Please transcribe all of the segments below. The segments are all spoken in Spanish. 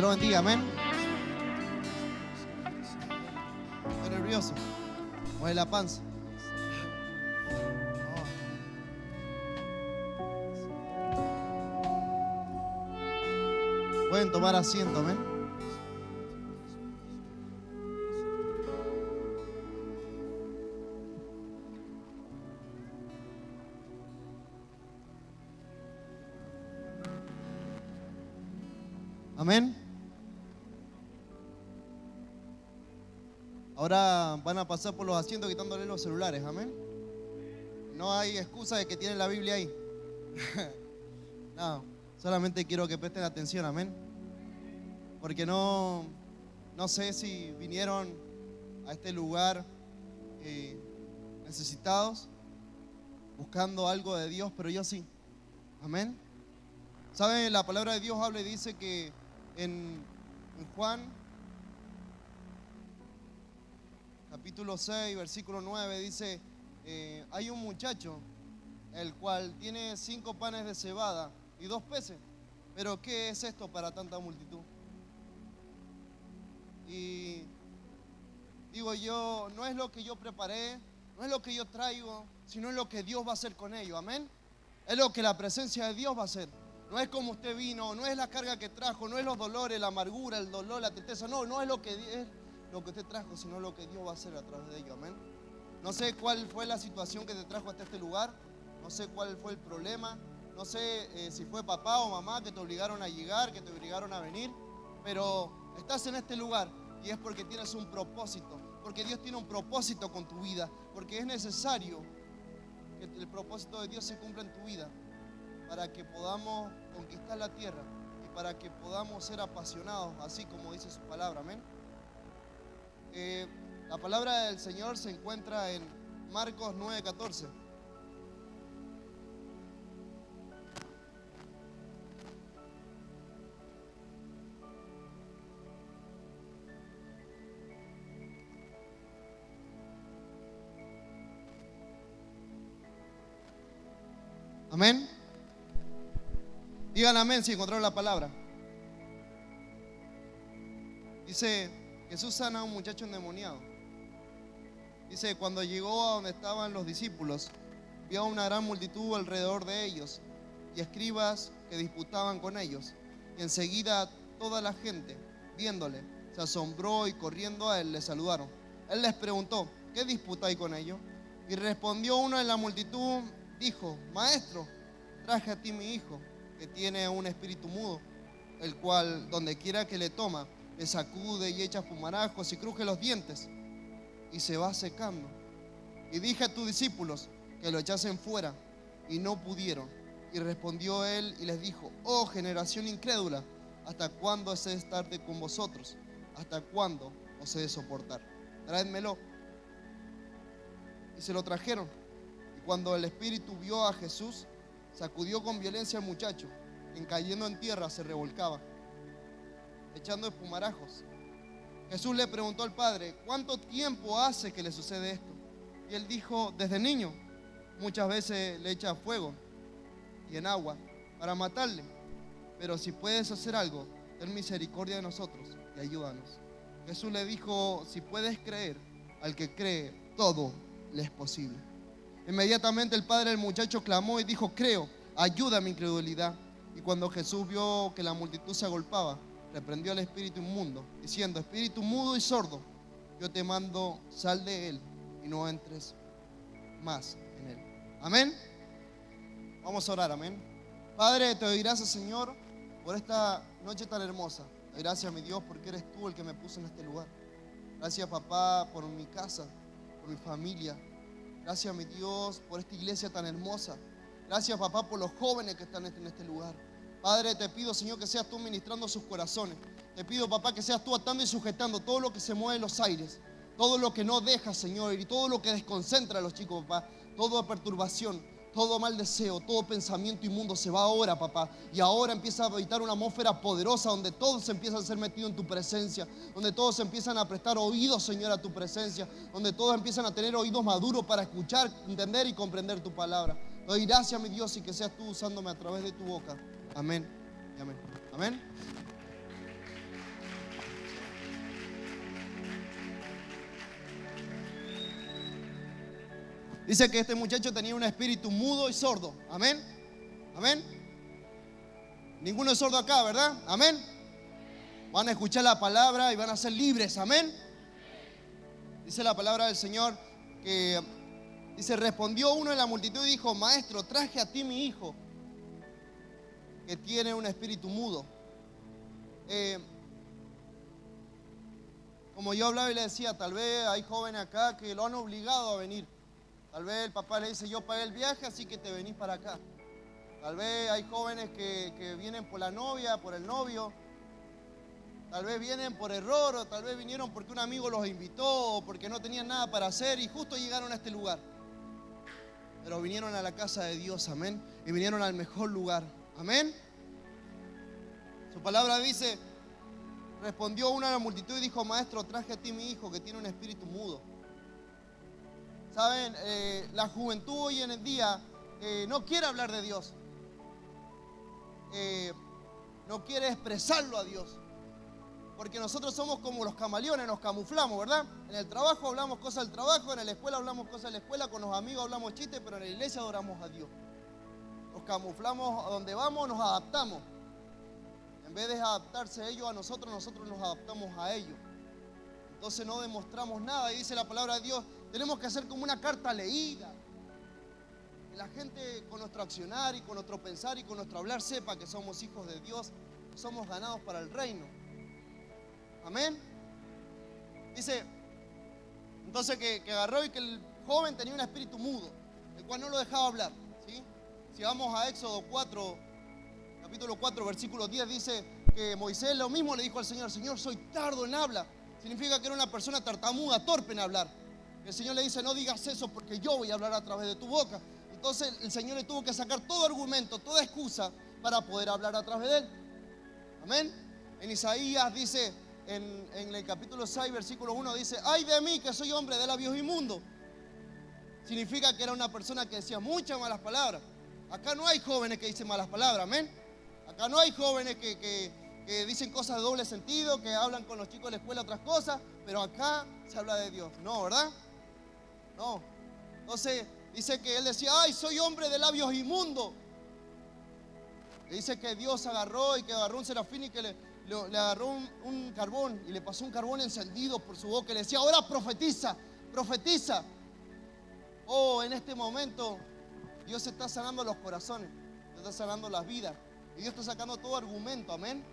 lo bendiga, amén. Estoy nervioso. Mueve la panza. Pueden tomar asiento, amén. Amén. Ahora van a pasar por los asientos quitándole los celulares, amén. No hay excusa de que tienen la Biblia ahí. No, solamente quiero que presten atención, amén. Porque no sé si vinieron a este lugar necesitados, buscando algo de Dios, pero yo sí, amén. ¿Saben? La palabra de Dios habla y dice que en Juan capítulo 6, versículo 9 dice, hay un muchacho el cual tiene 5 panes de cebada y 2 peces, pero ¿qué es esto para tanta multitud? Y digo yo, no es lo que yo preparé, no es lo que yo traigo, sino es lo que Dios va a hacer con ello, amén. Es lo que la presencia de Dios va a hacer. No es como usted vino, no es la carga que trajo, no es los dolores, la amargura, el dolor, la tristeza. No es lo que usted trajo, sino lo que Dios va a hacer a través de ello. Amén. No sé cuál fue la situación que te trajo hasta este lugar. No sé cuál fue el problema. No sé si fue papá o mamá que te obligaron a llegar, que te obligaron a venir. Pero estás en este lugar y es porque tienes un propósito. Porque Dios tiene un propósito con tu vida. Porque es necesario que el propósito de Dios se cumpla en tu vida, para que podamos conquistar la tierra y para que podamos ser apasionados, así como dice su palabra, amén. La palabra del Señor se encuentra en Marcos 9:14. Amén. Digan amén si encontraron la palabra. Dice, Jesús sana a un muchacho endemoniado. Dice, cuando llegó a donde estaban los discípulos, vio a una gran multitud alrededor de ellos y escribas que disputaban con ellos. Y enseguida toda la gente, viéndole, se asombró y corriendo a él le saludaron. Él les preguntó, ¿qué disputáis con ellos? Y respondió uno de la multitud, dijo, Maestro, traje a ti mi hijo, que tiene un espíritu mudo, el cual donde quiera que le toma, le sacude y echa fumarajos y cruje los dientes y se va secando. Y dije a tus discípulos que lo echasen fuera y no pudieron. Y respondió él y les dijo, oh generación incrédula, ¿hasta cuándo he de estar con vosotros? ¿Hasta cuándo os he de soportar? Traédmelo. Y se lo trajeron. Y cuando el espíritu vio a Jesús, sacudió con violencia al muchacho, quien cayendo en tierra se revolcaba, echando espumarajos. Jesús le preguntó al padre, ¿cuánto tiempo hace que le sucede esto? Y él dijo, desde niño. Muchas veces le echa fuego y en agua para matarle. Pero si puedes hacer algo, ten misericordia de nosotros y ayúdanos. Jesús le dijo, si puedes creer, al que cree, todo le es posible. Inmediatamente el padre del muchacho clamó y dijo, creo, ayuda a mi incredulidad. Y cuando Jesús vio que la multitud se agolpaba, reprendió al espíritu inmundo, diciendo, espíritu mudo y sordo, yo te mando, sal de él y no entres más en él. Amén. Vamos a orar, amén. Padre, te doy gracias, Señor, por esta noche tan hermosa. Gracias, mi Dios, porque eres tú el que me puso en este lugar. Gracias, papá, por mi casa, por mi familia. Gracias, mi Dios, por esta iglesia tan hermosa. Gracias, papá, por los jóvenes que están en este lugar. Padre, te pido, Señor, que seas tú ministrando sus corazones. Te pido, papá, que seas tú atando y sujetando todo lo que se mueve en los aires, todo lo que no deja, Señor, y todo lo que desconcentra a los chicos, papá. Toda perturbación, todo mal deseo, todo pensamiento inmundo se va ahora, papá. Y ahora empieza a habitar una atmósfera poderosa donde todos empiezan a ser metidos en tu presencia, donde todos empiezan a prestar oídos, Señor, a tu presencia, donde todos empiezan a tener oídos maduros para escuchar, entender y comprender tu palabra. Te doy gracias, mi Dios, y que seas tú usándome a través de tu boca. Amén y amén. Amén. Dice que este muchacho tenía un espíritu mudo y sordo. Amén. Amén. Ninguno es sordo acá, ¿verdad? Amén. Van a escuchar la palabra y van a ser libres. Amén. Dice la palabra del Señor que dice, respondió uno de la multitud y dijo, maestro, traje a ti mi hijo que tiene un espíritu mudo. Como yo hablaba y le decía, tal vez hay jóvenes acá que lo han obligado a venir. Tal vez el papá le dice, yo pagué el viaje, así que te venís para acá. Tal vez hay jóvenes que vienen por la novia, por el novio. Tal vez vienen por error, o tal vez vinieron porque un amigo los invitó, o porque no tenían nada para hacer y justo llegaron a este lugar. Pero vinieron a la casa de Dios, amén. Y vinieron al mejor lugar, amén. Su palabra dice, respondió una de la multitud y dijo, maestro, traje a ti mi hijo que tiene un espíritu mudo. Saben, la juventud hoy en el día no quiere hablar de Dios. No quiere expresarlo a Dios. Porque nosotros somos como los camaleones, nos camuflamos, ¿verdad? En el trabajo hablamos cosas del trabajo, en la escuela hablamos cosas de la escuela, con los amigos hablamos chistes, pero en la iglesia adoramos a Dios. Nos camuflamos a donde vamos, nos adaptamos. En vez de adaptarse ellos a nosotros, nosotros nos adaptamos a ellos. Entonces no demostramos nada. Y dice la palabra de Dios, tenemos que hacer como una carta leída. Que la gente con nuestro accionar y con nuestro pensar y con nuestro hablar sepa que somos hijos de Dios, que somos ganados para el reino. Amén. Dice, entonces que agarró y que el joven tenía un espíritu mudo, el cual no lo dejaba hablar, ¿sí? Si vamos a Éxodo 4, capítulo 4, versículo 10, dice que Moisés lo mismo le dijo al Señor, Señor, soy tardo en habla. Significa que era una persona tartamuda, torpe en hablar. El Señor le dice, no digas eso porque yo voy a hablar a través de tu boca. Entonces el Señor le tuvo que sacar todo argumento, toda excusa para poder hablar a través de él. Amén. En Isaías dice, en el capítulo 6, versículo 1, dice, ay de mí que soy hombre de labios inmundos. Significa que era una persona que decía muchas malas palabras. Acá no hay jóvenes que dicen malas palabras, amén. Acá no hay jóvenes que dicen cosas de doble sentido, que hablan con los chicos de la escuela otras cosas, pero acá se habla de Dios. No, ¿verdad? No. Entonces dice que él decía, ay, soy hombre de labios inmundos. Dice que Dios agarró un serafín y que le agarró un carbón y le pasó un carbón encendido por su boca y le decía, ahora profetiza, profetiza. Oh, en este momento Dios está sanando los corazones, Dios está sanando las vidas y Dios está sacando todo argumento, amén.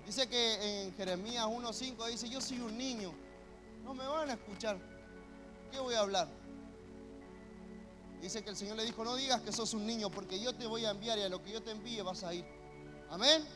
Dice que en Jeremías 1:5 dice, yo soy un niño, no me van a escuchar, ¿qué voy a hablar? Dice que el Señor le dijo, no digas que sos un niño porque yo te voy a enviar y a lo que yo te envíe vas a ir, amén.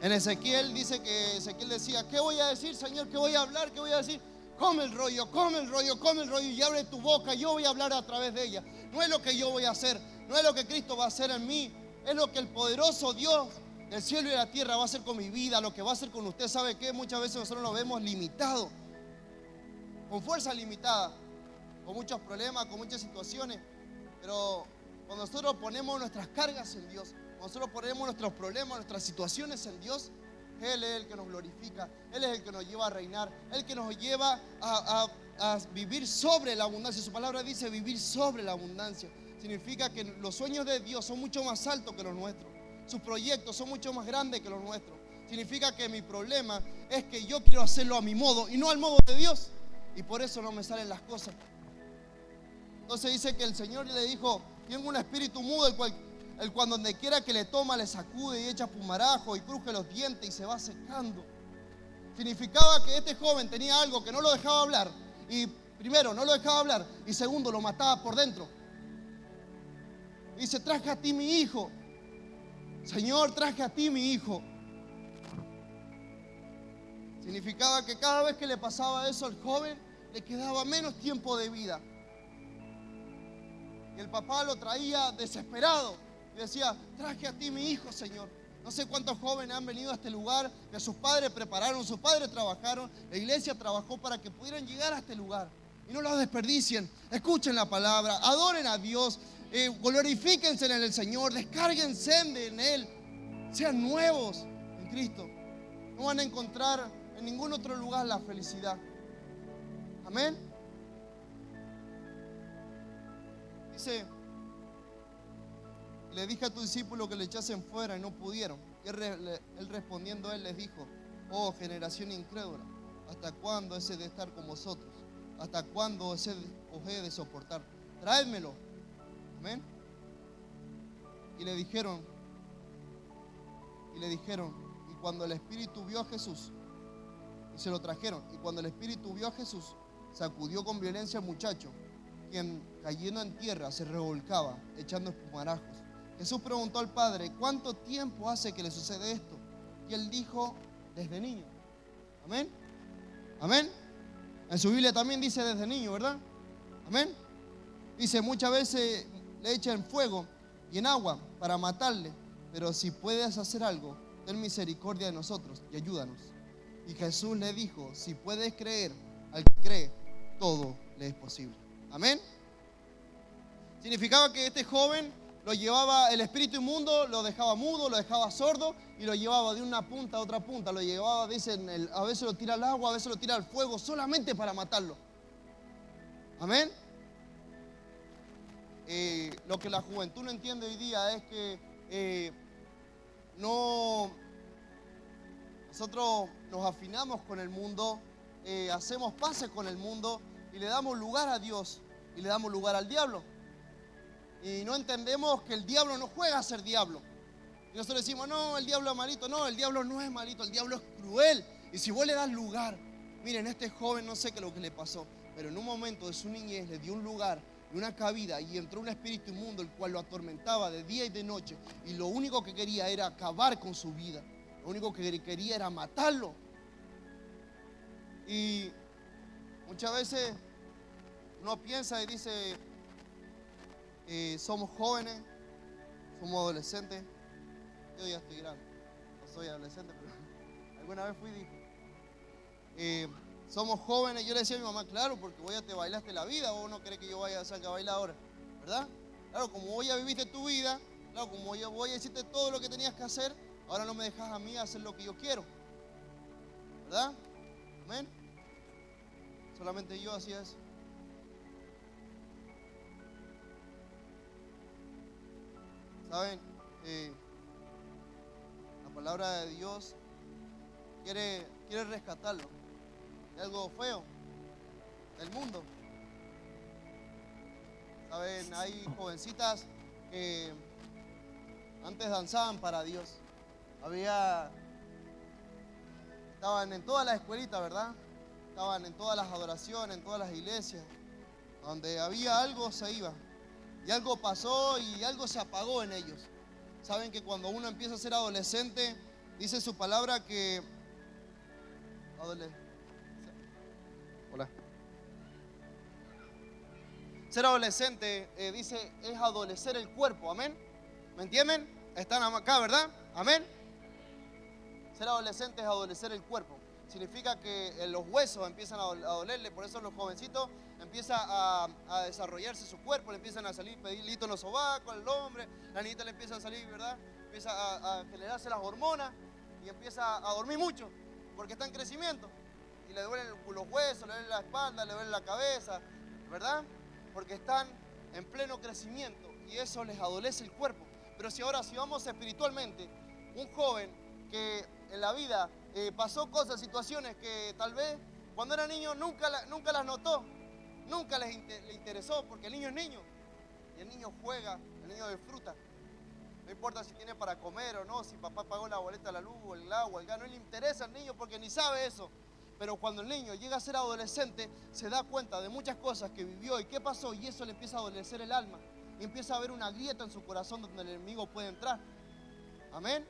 En Ezequiel dice que Ezequiel decía, ¿qué voy a decir, Señor? ¿Qué voy a hablar? ¿Qué voy a decir? Come el rollo, come el rollo, come el rollo y abre tu boca, yo voy a hablar a través de ella. No es lo que yo voy a hacer, no es lo que Cristo va a hacer en mí, es lo que el poderoso Dios del cielo y la tierra va a hacer con mi vida, lo que va a hacer con usted. ¿Sabe qué? Muchas veces nosotros lo vemos limitado, con fuerza limitada, con muchos problemas, con muchas situaciones, pero cuando nosotros ponemos nuestras cargas en Dios, nosotros ponemos nuestros problemas, nuestras situaciones en Dios, Él es el que nos glorifica, Él es el que nos lleva a reinar, el que nos lleva a vivir sobre la abundancia. Su palabra dice vivir sobre la abundancia. Significa que los sueños de Dios son mucho más altos que los nuestros. Sus proyectos son mucho más grandes que los nuestros. Significa que mi problema es que yo quiero hacerlo a mi modo y no al modo de Dios. Y por eso no me salen las cosas. Entonces dice que el Señor le dijo, tengo un espíritu mudo, el cual donde quiera que le toma le sacude y echa pumarajo y cruje los dientes y se va secando. Significaba que este joven tenía algo que no lo dejaba hablar. Y primero no lo dejaba hablar y segundo lo mataba por dentro. Dice, traje a ti mi hijo. Señor, traje a ti mi hijo. Significaba que cada vez que le pasaba eso al joven le quedaba menos tiempo de vida. Y el papá lo traía desesperado y decía, traje a ti mi hijo, Señor. No sé cuántos jóvenes han venido a este lugar, que sus padres prepararon, sus padres trabajaron, la iglesia trabajó para que pudieran llegar a este lugar. Y no lo desperdicien, escuchen la palabra, adoren a Dios, glorifíquense en el Señor, descárguense en Él, sean nuevos en Cristo. No van a encontrar en ningún otro lugar la felicidad. Amén. Dice: le dije a tus discípulos que le echasen fuera y no pudieron. Y él respondiendo a él les dijo: oh generación incrédula, ¿hasta cuándo ese de estar con vosotros? ¿Hasta cuándo ese os he de soportar? Traédmelo. Amén. Y le dijeron, y cuando el Espíritu vio a Jesús, y se lo trajeron, y cuando el Espíritu vio a Jesús, sacudió con violencia al muchacho, quien cayendo en tierra se revolcaba, echando espumarajos. Jesús preguntó al padre: ¿cuánto tiempo hace que le sucede esto? Y él dijo: desde niño. Amén. Amén. En su Biblia también dice desde niño, ¿verdad? Amén. Dice: muchas veces le echan fuego y en agua para matarle, pero si puedes hacer algo, ten misericordia de nosotros y ayúdanos. Y Jesús le dijo: si puedes creer, al que cree, todo le es posible. Amén. Significaba que este joven lo llevaba el espíritu inmundo, lo dejaba mudo, lo dejaba sordo y lo llevaba de una punta a otra punta. Lo llevaba, dicen, a veces lo tira al agua, a veces lo tira al fuego, solamente para matarlo. Amén. Lo que la juventud no entiende hoy día es que nosotros nos afinamos con el mundo, hacemos pases con el mundo y le damos lugar a Dios y le damos lugar al diablo. Y no entendemos que el diablo no juega a ser diablo. Y nosotros decimos: no, el diablo es malito. No, el diablo no es malito, el diablo es cruel. Y si vos le das lugar, miren, este joven no sé qué es lo que le pasó, pero en un momento de su niñez le dio un lugar y una cabida, y entró un espíritu inmundo el cual lo atormentaba de día y de noche, y lo único que quería era acabar con su vida. Lo único que quería era matarlo. Y muchas veces uno piensa y dice: somos jóvenes, somos adolescentes. Yo ya estoy grande, no soy adolescente, pero alguna vez fui y dije: somos jóvenes. Yo le decía a mi mamá: claro, porque vos ya te bailaste la vida, vos no querés que yo vaya a salga a bailar ahora, ¿verdad? Claro, como vos ya viviste tu vida, claro, como vos ya hiciste todo lo que tenías que hacer, ahora no me dejas a mí hacer lo que yo quiero, ¿verdad? Amén. Solamente yo hacía eso. ¿Saben? La palabra de Dios quiere rescatarlo de algo feo del mundo. ¿Saben? Hay jovencitas que antes danzaban para Dios. Estaban en todas las escuelitas, ¿verdad? Estaban en todas las adoraciones, en todas las iglesias. Donde había algo se iba. Y algo pasó y algo se apagó en ellos. Saben que cuando uno empieza a ser adolescente, dice su palabra que... Hola. Ser adolescente, dice, es adolecer el cuerpo, amén. ¿Me entienden? Están acá, ¿verdad? Amén. Ser adolescente es adolecer el cuerpo. Significa que los huesos empiezan a dolerle, por eso los jovencitos empiezan a desarrollarse su cuerpo, le empiezan a salir pelitos en los sobacos, al hombre, la niñita le empieza a salir, ¿verdad? Empieza a generarse las hormonas y empieza a dormir mucho, porque está en crecimiento. Y le duelen los huesos, le duele la espalda, le duele la cabeza, ¿verdad? Porque están en pleno crecimiento y eso les adolece el cuerpo. Pero si vamos espiritualmente, un joven que en la vida pasó cosas, situaciones que tal vez cuando era niño nunca las notó, nunca le interesó, porque el niño es niño y el niño juega, el niño disfruta. No importa si tiene para comer o no, si papá pagó la boleta, la luz, el agua, el gas, no le interesa al niño porque ni sabe eso. Pero cuando el niño llega a ser adolescente, se da cuenta de muchas cosas que vivió y qué pasó, y eso le empieza a adolecer el alma. Y empieza a haber una grieta en su corazón donde el enemigo puede entrar. Amén.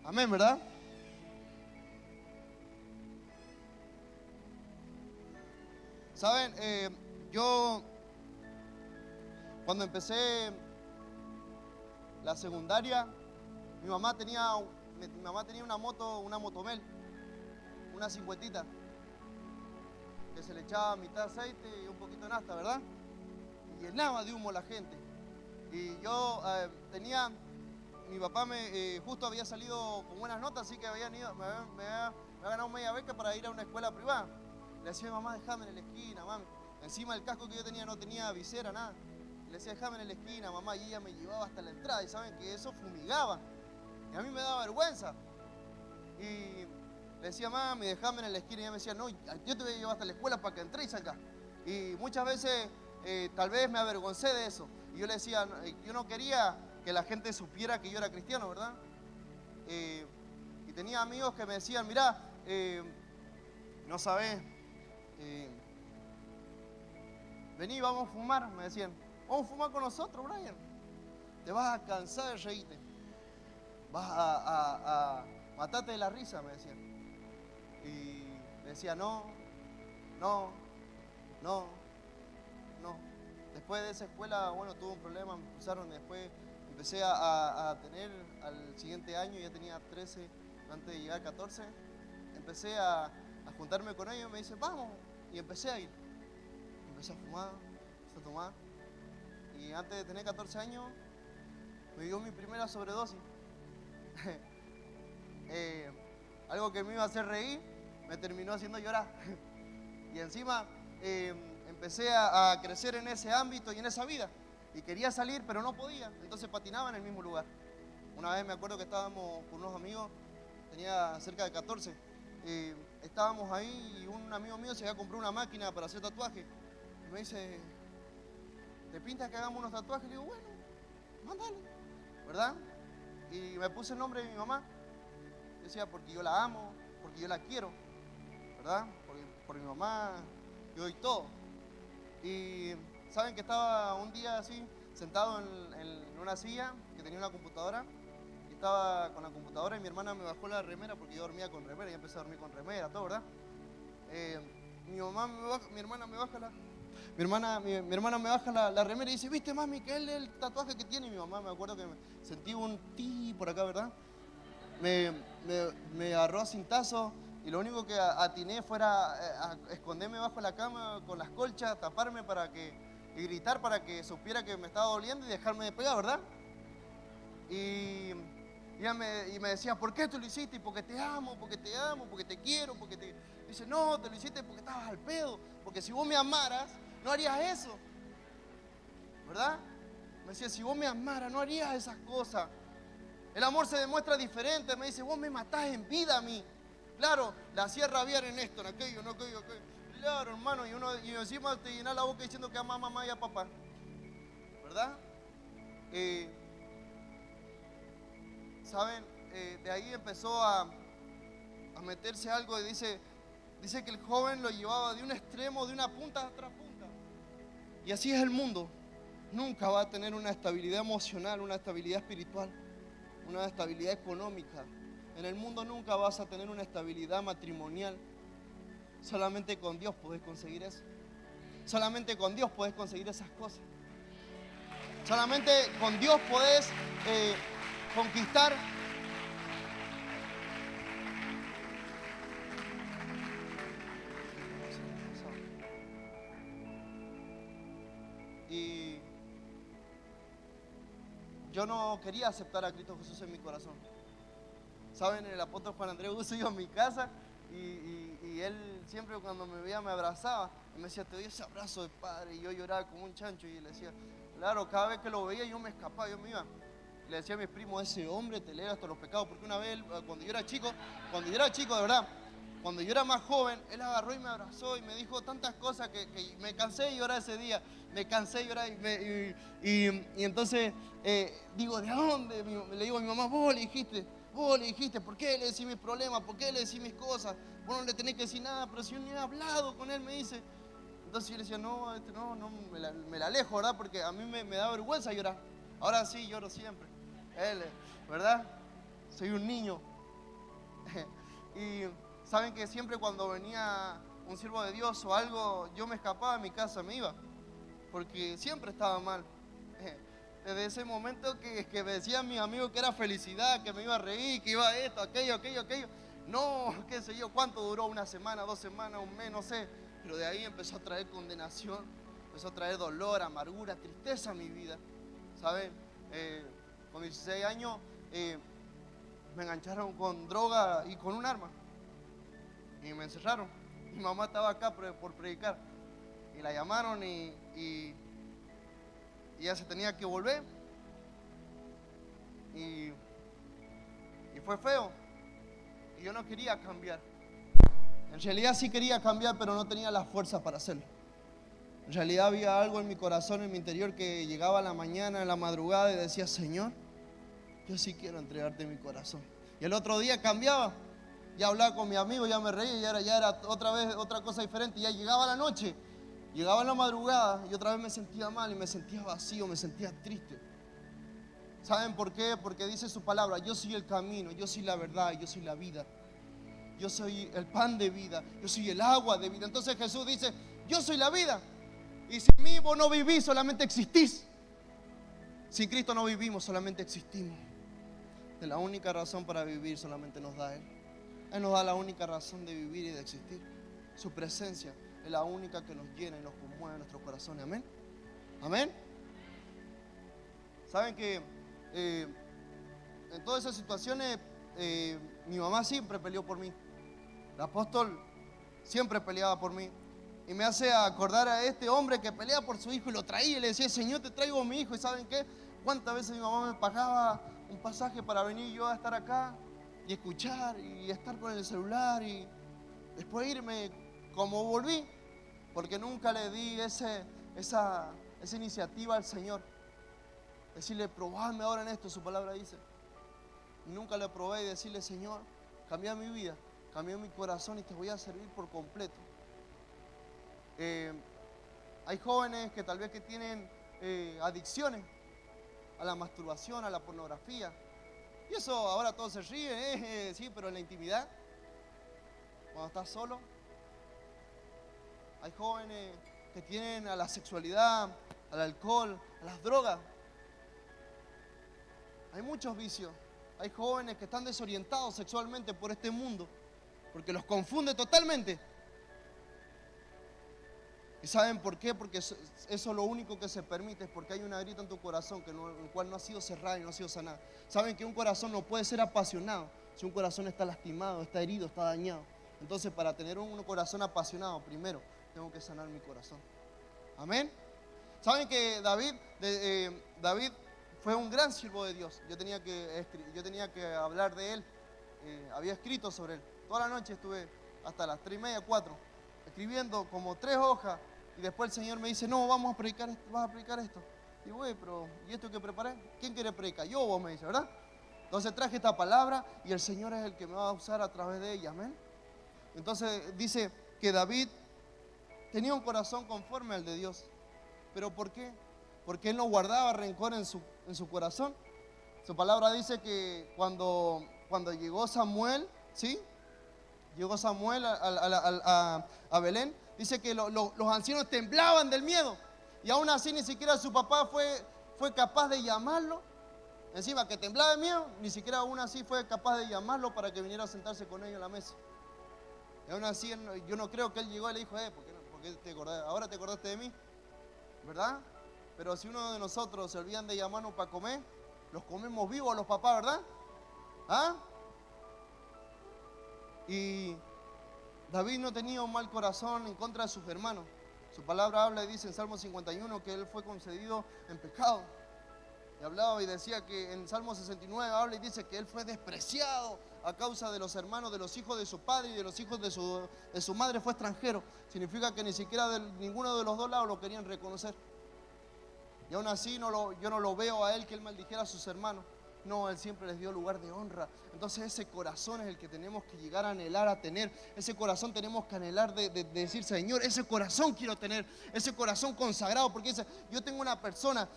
Amén, ¿verdad? Saben, yo cuando empecé la secundaria, mi mamá tenía una motomel, una 50, que se le echaba mitad aceite y un poquito de nafta, ¿verdad? llenaba de humo la gente. Y yo mi papá justo había salido con buenas notas, así que me había ganado media beca para ir a una escuela privada. Le decía, mamá, déjame en la esquina, mami. Encima del casco que yo tenía no tenía visera, nada. Le decía, déjame en la esquina, mamá, y ella me llevaba hasta la entrada. Y saben que eso fumigaba. Y a mí me daba vergüenza. Y le decía, mami, déjame en la esquina. Y ella me decía, no, yo te voy a llevar hasta la escuela para que entres acá. Y muchas veces tal vez me avergoncé de eso. Y yo le decía, yo no quería que la gente supiera que yo era cristiano, ¿verdad? Y tenía amigos que me decían, mirá, no sabés, vení, vamos a fumar, me decían. Vamos a fumar con nosotros, Brian. Te vas a cansar de reírte. Vas a matarte de la risa, me decían. Y me decía, no. Después de esa escuela, bueno, tuve un problema, me expulsaron. Después empecé a tener, al siguiente año, ya tenía 13, antes de llegar a 14, empecé a juntarme con ellos y me dicen, vamos. Y empecé a ir. Empecé a fumar, empecé a tomar. Y antes de tener 14 años, me dio mi primera sobredosis. Algo que me iba a hacer reír, me terminó haciendo llorar. Y encima empecé a crecer en ese ámbito y en esa vida. Y quería salir, pero no podía. Entonces patinaba en el mismo lugar. Una vez me acuerdo que estábamos con unos amigos, tenía cerca de 14. Estábamos ahí y un amigo mío se había comprado una máquina para hacer tatuajes. Y me dice, ¿te pinta que hagamos unos tatuajes? Y le digo, bueno, mándale, ¿verdad? Y me puse el nombre de mi mamá. Decía, porque yo la amo, porque yo la quiero, ¿verdad? Por mi mamá, yo doy todo. Y saben que estaba un día así, sentado en una silla, que tenía una computadora, y estaba con la computadora y mi hermana me bajó la remera, porque yo dormía con remera, y empecé a dormir con remera, todo, ¿verdad? Mi hermana me baja la remera y dice, ¿viste, mami, que es el tatuaje que tiene? Y mi mamá, me acuerdo que sentí un ti por acá, ¿verdad? Me agarró a cintazo y lo único que atiné fuera a esconderme bajo la cama con las colchas, taparme y gritar para que supiera que me estaba doliendo y dejarme de pegar, ¿verdad? Y me decía, ¿por qué tú lo hiciste? Porque te amo, porque te quiero, Dice, no, te lo hiciste porque estabas al pedo, porque si vos me amaras, no harías eso, ¿verdad? Me decía, si vos me amaras, no harías esas cosas. El amor se demuestra diferente. Me dice, vos me matás en vida a mí. Claro, la hacía rabiar en esto, en aquello, en aquello. Claro, hermano, y encima te llenas la boca diciendo que ama a mamá y a papá, ¿verdad? ¿Saben? De ahí empezó a meterse algo y dice que el joven lo llevaba de un extremo, de una punta a otra punta. Y así es el mundo. Nunca va a tener una estabilidad emocional, una estabilidad espiritual, una estabilidad económica. En el mundo nunca vas a tener una estabilidad matrimonial. Solamente con Dios podés conseguir eso. Solamente con Dios podés conseguir esas cosas. Solamente con Dios podés conquistar. Y yo no quería aceptar a Cristo Jesús en mi corazón. Saben, el apóstol Juan Andrés Uso iba a mi casa y él siempre cuando me veía me abrazaba y me decía, te doy ese abrazo de padre, y yo lloraba como un chancho y le decía, claro, cada vez que lo veía yo me escapaba, yo me iba. Y le decía a mis primos, ese hombre te lee hasta los pecados, porque una vez cuando yo era chico de verdad, cuando yo era más joven, él agarró y me abrazó y me dijo tantas cosas que me cansé de llorar ese día, me cansé de llorar y entonces digo, ¿de dónde? Le digo a mi mamá, vos le dijiste, ¿por qué le decís mis problemas? ¿Por qué le decís mis cosas? Vos no le tenés que decir nada, pero si yo ni he hablado con él, me dice. Entonces yo le decía, no, me la alejo, ¿verdad? Porque a mí me da vergüenza llorar. Ahora sí, lloro siempre. Él, ¿verdad? Soy un niño. Y saben que siempre cuando venía un siervo de Dios o algo, yo me escapaba de mi casa, me iba. Porque siempre estaba mal. Desde ese momento que me decían mis amigos que era felicidad, que me iba a reír, que iba esto, aquello. No, qué sé yo, cuánto duró, una semana, 2 semanas, un mes, no sé. Pero de ahí empezó a traer condenación, empezó a traer dolor, amargura, tristeza a mi vida, ¿saben? Con 16 años me engancharon con droga y con un arma y me encerraron. Mi mamá estaba acá por predicar y la llamaron y ella se tenía que volver y fue feo y yo no quería cambiar. En realidad sí quería cambiar, pero no tenía la fuerza para hacerlo. En realidad había algo en mi corazón, en mi interior, que llegaba a la mañana, en la madrugada y decía: Señor, yo sí quiero entregarte mi corazón. Y el otro día cambiaba, ya hablaba con mi amigo, ya me reía, ya era otra vez otra cosa diferente. Ya llegaba la noche, llegaba en la madrugada y otra vez me sentía mal y me sentía vacío, me sentía triste. ¿Saben por qué? Porque dice su palabra: yo soy el camino, yo soy la verdad, yo soy la vida. Yo soy el pan de vida, yo soy el agua de vida. Entonces Jesús dice: yo soy la vida. Y sin mí vos no vivís, solamente existís. Sin Cristo no vivimos, solamente existimos. De la única razón para vivir solamente nos da Él. Él nos da la única razón de vivir y de existir. Su presencia es la única que nos llena y nos conmueve en nuestros corazones. Amén. Amén. Saben que en todas esas situaciones mi mamá siempre peleó por mí. El apóstol siempre peleaba por mí. Y me hace acordar a este hombre que pelea por su hijo y lo traía y le decía: Señor, te traigo a mi hijo. ¿Y saben qué? ¿Cuántas veces mi mamá me pagaba un pasaje para venir yo a estar acá y escuchar y estar con el celular y después irme como volví? Porque nunca le di esa iniciativa al Señor. Decirle: probadme ahora en esto, su palabra dice. Y nunca le probé y decirle: Señor, cambia mi vida, cambia mi corazón y te voy a servir por completo. Hay jóvenes que tal vez que tienen adicciones a la masturbación, a la pornografía. Y eso ahora todos se ríen, sí, pero en la intimidad, cuando estás solo. Hay jóvenes que tienen a la sexualidad, al alcohol, a las drogas. Hay muchos vicios. Hay jóvenes que están desorientados sexualmente por este mundo, porque los confunde totalmente. ¿Y saben por qué? Porque eso es lo único que se permite, es porque hay una grieta en tu corazón el cual no ha sido cerrada y no ha sido sanada. Saben que un corazón no puede ser apasionado si un corazón está lastimado, está herido, está dañado. Entonces, para tener un corazón apasionado, primero tengo que sanar mi corazón. Amén. Saben que David fue un gran siervo de Dios. Yo tenía que hablar de él. Había escrito sobre él. Toda la noche estuve hasta las 3:30, 4, escribiendo como 3 hojas. Y después el Señor me dice: no, vas a predicar esto. Y güey, pero ¿y esto que preparé? ¿Quién quiere predicar? Yo, vos, me dice, ¿verdad? Entonces traje esta palabra y el Señor es el que me va a usar a través de ella. Amén. Entonces dice que David tenía un corazón conforme al de Dios. ¿Pero por qué? Porque él no guardaba rencor en su corazón. Su palabra dice que cuando llegó Samuel, ¿sí? Llegó Samuel a Belén, dice que los ancianos temblaban del miedo. Y aún así ni siquiera su papá fue capaz de llamarlo. Encima que temblaba de miedo, ni siquiera aún así fue capaz de llamarlo para que viniera a sentarse con ellos a la mesa. Y aún así yo no creo que él llegó y le dijo: ¿por qué ahora te acordaste de mí? ¿Verdad? Pero si uno de nosotros se olvidan de llamarnos para comer, los comemos vivos a los papás, ¿verdad? ¿Ah? Y David no tenía un mal corazón en contra de sus hermanos. Su palabra habla y dice en Salmo 51 que él fue concedido en pecado. Y hablaba y decía que en Salmo 69 habla y dice que él fue despreciado a causa de los hermanos, de los hijos de su padre y de los hijos de su madre, fue extranjero. Significa que ni siquiera de ninguno de los dos lados lo querían reconocer. Y aún así yo no lo veo a él que él maldijera a sus hermanos. No, él siempre les dio lugar de honra. Entonces ese corazón es el que tenemos que llegar a anhelar a tener. Ese corazón tenemos que anhelar de decir: Señor, ese corazón quiero tener. Ese corazón consagrado. Porque dice: yo tengo una persona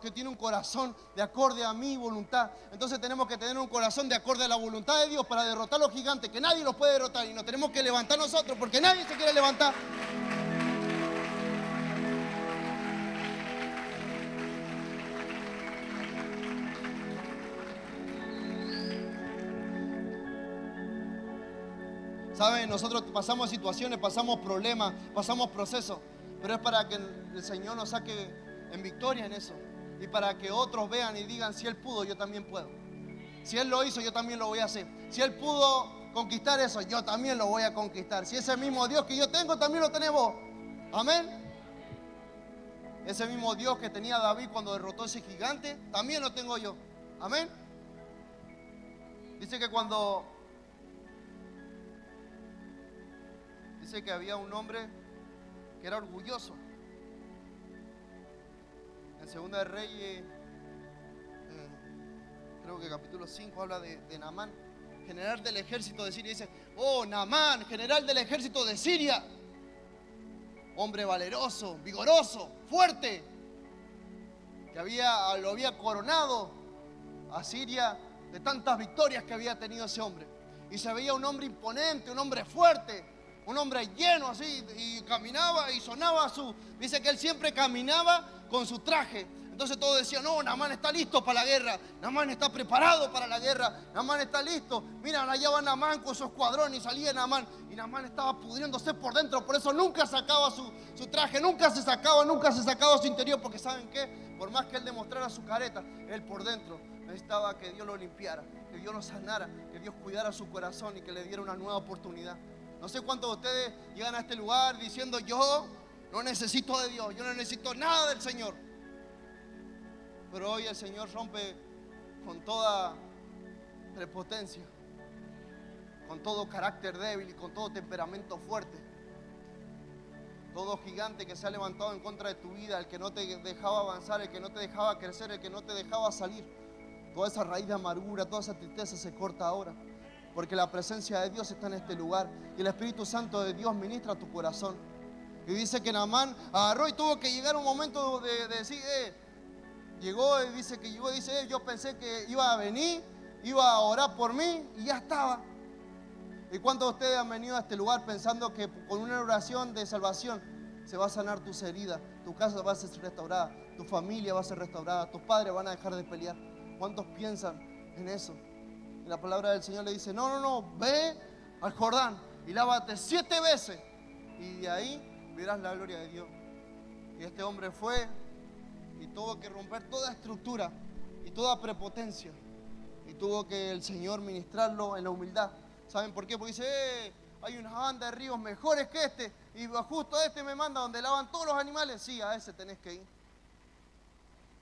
que tiene un corazón de acorde a mi voluntad. Entonces tenemos que tener un corazón de acorde a la voluntad de Dios para derrotar a los gigantes, que nadie los puede derrotar. Y nos tenemos que levantar nosotros, porque nadie se quiere levantar. Saben, nosotros pasamos situaciones, pasamos problemas, pasamos procesos, pero es para que el Señor nos saque en victoria en eso. Y para que otros vean y digan, si Él pudo, yo también puedo. Si Él lo hizo, yo también lo voy a hacer. Si Él pudo conquistar eso, yo también lo voy a conquistar. Si ese mismo Dios que yo tengo, también lo tenés vos. Amén. Ese mismo Dios que tenía David cuando derrotó a ese gigante, también lo tengo yo. Amén. Dice que había un hombre que era orgulloso. En Segunda de Reyes, creo que capítulo 5 habla de Naamán, general del ejército de Siria. Dice, oh, Naamán, general del ejército de Siria. Hombre valeroso, vigoroso, fuerte, que lo había coronado a Siria de tantas victorias que había tenido ese hombre. Y se veía un hombre imponente, un hombre fuerte, un hombre lleno así, y caminaba y sonaba dice que él siempre caminaba con su traje. Entonces todos decían, no, Naamán está listo para la guerra, Naamán está preparado para la guerra, Naamán está listo. Mira, allá va Naamán con su escuadrón, y salía Naamán, y Naamán estaba pudriéndose por dentro. Por eso nunca sacaba su traje, nunca se sacaba su interior, porque ¿saben qué? Por más que él demostrara su careta, él por dentro necesitaba que Dios lo limpiara, que Dios lo sanara, que Dios cuidara su corazón y que le diera una nueva oportunidad. No sé cuántos de ustedes llegan a este lugar diciendo, yo no necesito de Dios, yo no necesito nada del Señor. Pero hoy el Señor rompe con toda prepotencia, con todo carácter débil y con todo temperamento fuerte. Todo gigante que se ha levantado en contra de tu vida, el que no te dejaba avanzar, el que no te dejaba crecer, el que no te dejaba salir. Toda esa raíz de amargura, toda esa tristeza se corta ahora. Porque la presencia de Dios está en este lugar. Y el Espíritu Santo de Dios ministra tu corazón. Y dice que Naamán agarró y tuvo que llegar un momento de decir, llegó y dice que llegó, dice, yo pensé que iba a venir, iba a orar por mí y ya estaba. ¿Y cuántos de ustedes han venido a este lugar pensando que con una oración de salvación se va a sanar tus heridas, tu casa va a ser restaurada, tu familia va a ser restaurada, tus padres van a dejar de pelear? ¿Cuántos piensan en eso? Y la palabra del Señor le dice, no, ve al Jordán y lávate 7 veces y de ahí verás la gloria de Dios. Y este hombre fue y tuvo que romper toda estructura y toda prepotencia, y tuvo que el Señor ministrarlo en la humildad. ¿Saben por qué? Porque dice, hay una banda de ríos mejores que este, y justo este me manda donde lavan todos los animales. Sí, a ese tenés que ir,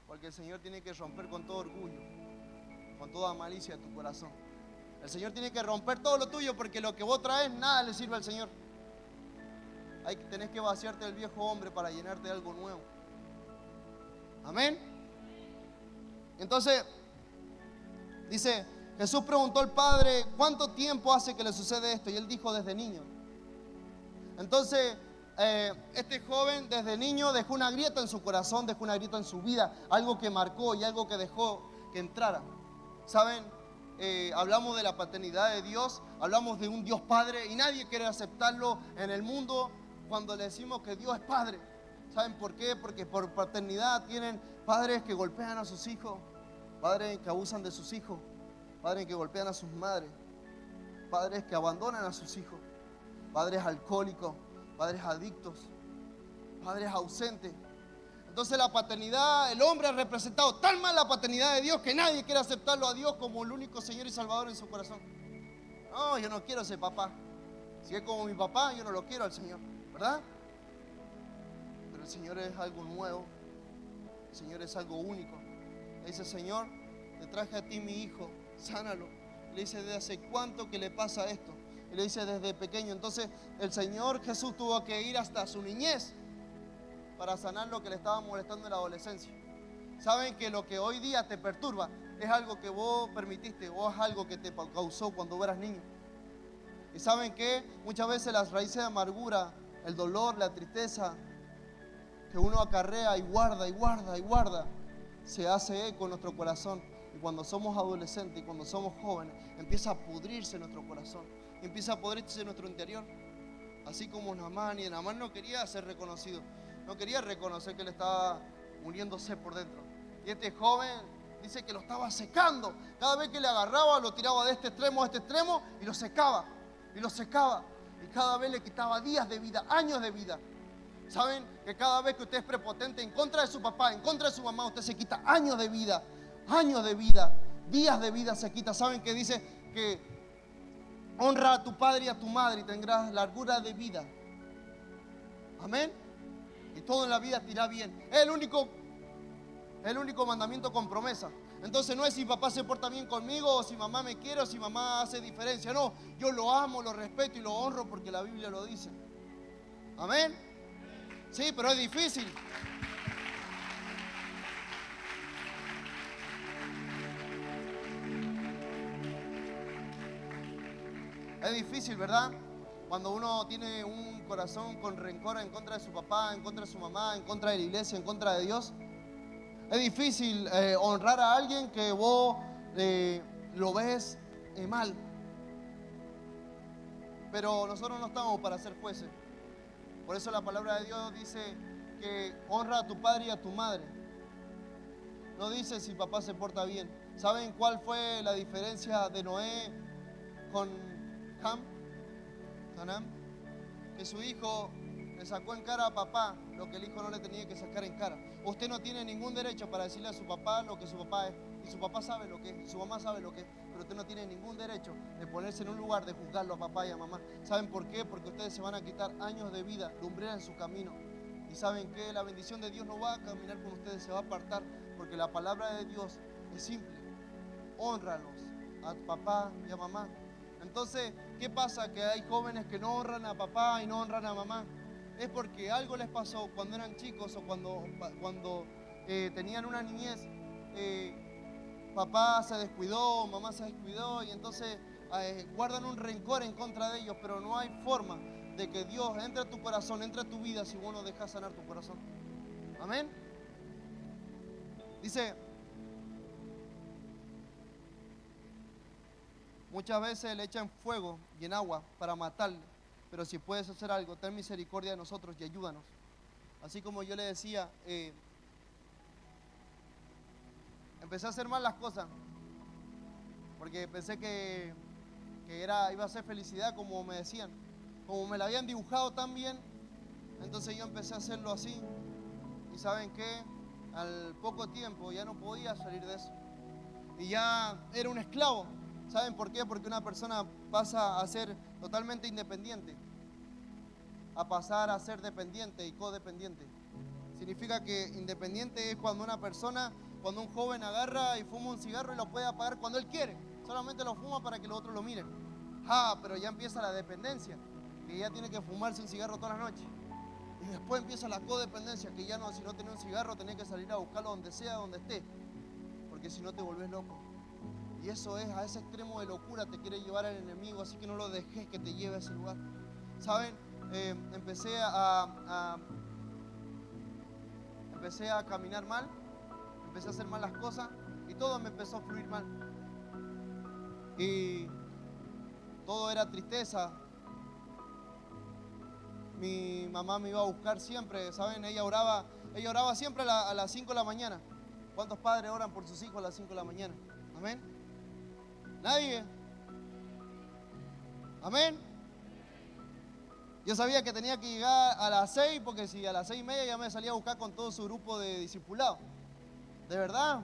porque el Señor tiene que romper con todo orgullo, con toda malicia de tu corazón. El Señor tiene que romper todo lo tuyo, porque lo que vos traes nada le sirve al Señor. Tenés que vaciarte del viejo hombre para llenarte de algo nuevo. Amén. Entonces dice, Jesús preguntó al Padre, ¿cuánto tiempo hace que le sucede esto? Y él dijo, desde niño. Entonces este joven desde niño dejó una grieta en su corazón, dejó una grieta en su vida, algo que marcó y algo que dejó que entrara. ¿Saben? Hablamos de la paternidad de Dios, hablamos de un Dios Padre, y nadie quiere aceptarlo en el mundo cuando le decimos que Dios es Padre. ¿Saben por qué? Porque por paternidad tienen padres que golpean a sus hijos, padres que abusan de sus hijos, padres que golpean a sus madres, padres que abandonan a sus hijos, padres alcohólicos, padres adictos, padres ausentes. Entonces la paternidad, el hombre ha representado tan mal la paternidad de Dios que nadie quiere aceptarlo a Dios como el único Señor y Salvador en su corazón. No, yo no quiero ser papá. Si es como mi papá, yo no lo quiero al Señor, ¿verdad? Pero el Señor es algo nuevo, el Señor es algo único. Le dice, Señor, te traje a ti mi hijo, sánalo. Le dice, ¿desde hace cuánto que le pasa esto? Y le dice, desde pequeño. Entonces el Señor Jesús tuvo que ir hasta su niñez para sanar lo que le estaba molestando en la adolescencia. Saben que lo que hoy día te perturba es algo que vos permitiste, o es algo que te causó cuando eras niño. Y saben que muchas veces las raíces de amargura, el dolor, la tristeza que uno acarrea y guarda y guarda y guarda, se hace eco en nuestro corazón. Y cuando somos adolescentes y cuando somos jóvenes, empieza a pudrirse nuestro corazón, empieza a pudrirse nuestro interior. Así como Naamán, y Naamán no quería ser reconocido, no quería reconocer que él estaba muriéndose por dentro. Y este joven dice que lo estaba secando. Cada vez que le agarraba, lo tiraba de este extremo a este extremo y lo secaba. Y lo secaba. Y cada vez le quitaba días de vida, años de vida. Saben que cada vez que usted es prepotente en contra de su papá, en contra de su mamá, usted se quita años de vida, días de vida se quita. Saben que dice que honra a tu padre y a tu madre y tendrás largura de vida. Amén. Y todo en la vida te irá bien. Es el único mandamiento con promesa. Entonces no es si papá se porta bien conmigo, o si mamá me quiere, o si mamá hace diferencia. No, yo lo amo, lo respeto y lo honro porque la Biblia lo dice. Amén. Sí, pero es difícil. Es difícil, ¿verdad? Cuando uno tiene un corazón con rencor en contra de su papá, en contra de su mamá, en contra de la iglesia, en contra de Dios. Es difícil honrar a alguien que vos lo ves mal. Pero nosotros no estamos para ser jueces. Por eso la palabra de Dios dice que honra a tu padre y a tu madre. No dice si papá se porta bien. ¿Saben cuál fue la diferencia de Noé con Canaán? Que su hijo le sacó en cara a papá lo que el hijo no le tenía que sacar en cara. Usted no tiene ningún derecho para decirle a su papá lo que su papá es. Y su papá sabe lo que es, y su mamá sabe lo que es. Pero usted no tiene ningún derecho de ponerse en un lugar de juzgarlo a papá y a mamá. ¿Saben por qué? Porque ustedes se van a quitar años de vida, lumbrera en su camino. Y saben que la bendición de Dios no va a caminar con ustedes, se va a apartar. Porque la palabra de Dios es simple. Hónralos a papá y a mamá. Entonces, ¿qué pasa? Que hay jóvenes que no honran a papá y no honran a mamá. Es porque algo les pasó cuando eran chicos o cuando tenían una niñez. Papá se descuidó, mamá se descuidó y entonces guardan un rencor en contra de ellos, pero no hay forma de que Dios entre a tu corazón, entre a tu vida si vos no dejas sanar tu corazón. Amén. Dice, muchas veces le echan fuego y en agua para matarle, pero si puedes hacer algo, ten misericordia de nosotros y ayúdanos. Así como yo le decía, empecé a hacer mal las cosas, porque pensé que iba a ser felicidad, como me decían, como me la habían dibujado tan bien. Entonces yo empecé a hacerlo así, y ¿saben qué? Al poco tiempo ya no podía salir de eso, y ya era un esclavo. ¿Saben por qué? Porque una persona pasa a ser totalmente independiente, a pasar a ser dependiente y codependiente. Significa que independiente es cuando cuando un joven agarra y fuma un cigarro y lo puede apagar cuando él quiere. Solamente lo fuma para que los otros lo miren. Pero ya empieza la dependencia, que ya tiene que fumarse un cigarro todas las noches. Y después empieza la codependencia, que ya no, si no tenés un cigarro tenés que salir a buscarlo donde sea, donde esté, porque si no te volvés loco. Y eso es, a ese extremo de locura te quiere llevar el enemigo, así que no lo dejes que te lleve a ese lugar. ¿Saben? Empecé a caminar mal, empecé a hacer mal las cosas y todo me empezó a fluir mal. Y todo era tristeza. Mi mamá me iba a buscar siempre, ¿saben? Ella oraba siempre a las 5 de la mañana. ¿Cuántos padres oran por sus hijos a las 5 de la mañana? Amén. Nadie. Amén. Yo sabía que tenía que llegar a las 6, porque si a las 6:30 ya me salía a buscar con todo su grupo de discipulados. De verdad.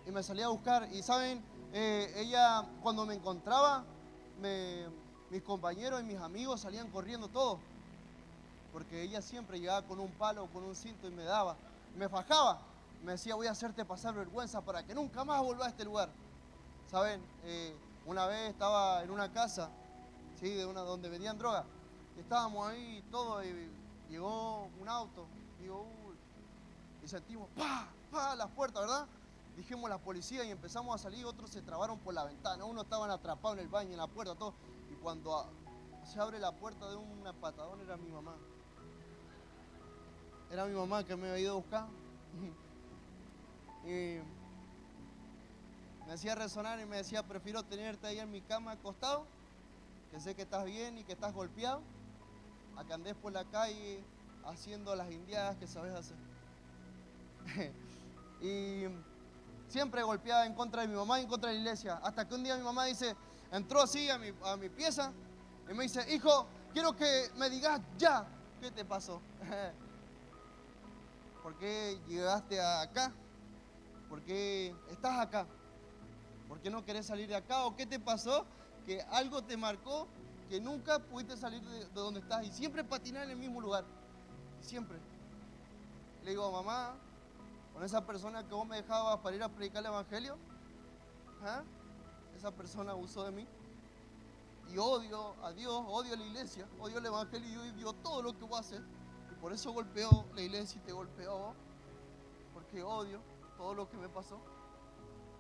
Y me salía a buscar. Y saben, ella cuando me encontraba, mis compañeros y mis amigos salían corriendo todos. Porque ella siempre llegaba con un palo o con un cinto y me fajaba. Me decía, voy a hacerte pasar vergüenza para que nunca más vuelvas a este lugar. ¿Saben? Una vez estaba en una casa, ¿sí? Donde vendían droga. Estábamos ahí todos y llegó un auto. Y sentimos, ¡pa! Las puertas, ¿verdad? Dijimos la policía y empezamos a salir. Otros se trabaron por la ventana. Unos estaban atrapados en el baño, en la puerta, todo. Y cuando se abre la puerta de una patadón, era mi mamá. Era mi mamá que me había ido a buscar. Y me hacía resonar y me decía, prefiero tenerte ahí en mi cama acostado, que sé que estás bien y que estás golpeado, a que andes por la calle haciendo las indiadas que sabes hacer. Y siempre golpeaba en contra de mi mamá y en contra de la iglesia, hasta que un día mi mamá entró así a mi pieza y me dice, hijo, quiero que me digas ya ¿Qué te pasó? ¿Por qué llegaste acá? ¿Por qué estás acá? ¿Por qué no querés salir de acá? ¿O qué te pasó? Que algo te marcó que nunca pudiste salir de donde estás y siempre patinar en el mismo lugar. Siempre. Le digo, mamá, con esa persona que vos me dejabas para ir a predicar el evangelio, ¿ah? Esa persona abusó de mí. Y odio a Dios, odio a la iglesia, odio el evangelio y odio todo lo que voy a hacer. Y por eso golpeo la iglesia y te golpeo a vos. Porque odio todo lo que me pasó.